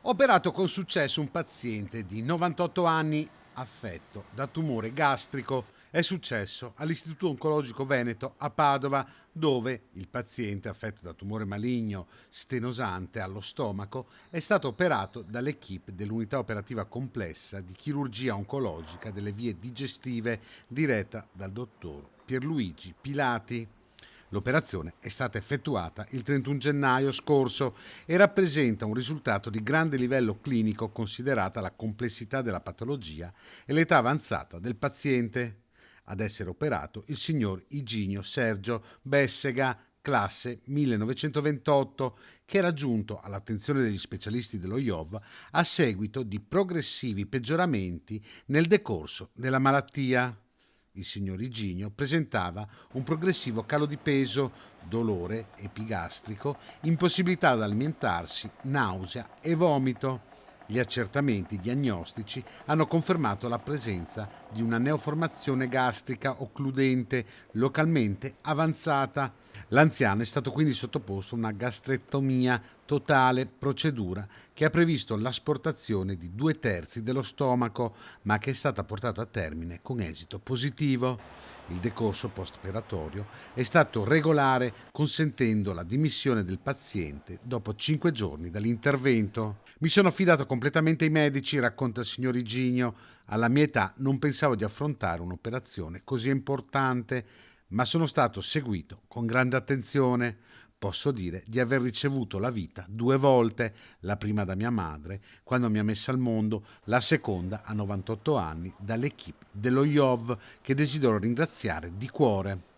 Operato con successo un paziente di 98 anni affetto da tumore gastrico. È successo all'Istituto Oncologico Veneto a Padova, dove il paziente affetto da tumore maligno stenosante allo stomaco è stato operato dall'equipe dell'unità operativa complessa di chirurgia oncologica delle vie digestive diretta dal dottor Pierluigi Pilati. L'operazione è stata effettuata il 31 gennaio scorso e rappresenta un risultato di grande livello clinico considerata la complessità della patologia e l'età avanzata del paziente. Ad essere operato il signor Iginio Sergio Bessega, classe 1928, che era giunto all'attenzione degli specialisti dello IOV a seguito di progressivi peggioramenti nel decorso della malattia. Il signor Iginio presentava un progressivo calo di peso, dolore epigastrico, impossibilità ad alimentarsi, nausea e vomito. Gli accertamenti diagnostici hanno confermato la presenza di una neoformazione gastrica occludente localmente avanzata. L'anziano è stato quindi sottoposto a una gastrectomia totale, procedura che ha previsto l'asportazione di 2/3 dello stomaco, ma che è stata portata a termine con esito positivo. Il decorso post-operatorio è stato regolare, consentendo la dimissione del paziente dopo 5 giorni dall'intervento. Mi sono affidato completamente ai medici, racconta il signor Iginio. Alla mia età non pensavo di affrontare un'operazione così importante, ma sono stato seguito con grande attenzione. Posso dire di aver ricevuto la vita 2 volte, la prima da mia madre, quando mi ha messa al mondo, la seconda a 98 anni dall'equipe dello IOV, che desidero ringraziare di cuore.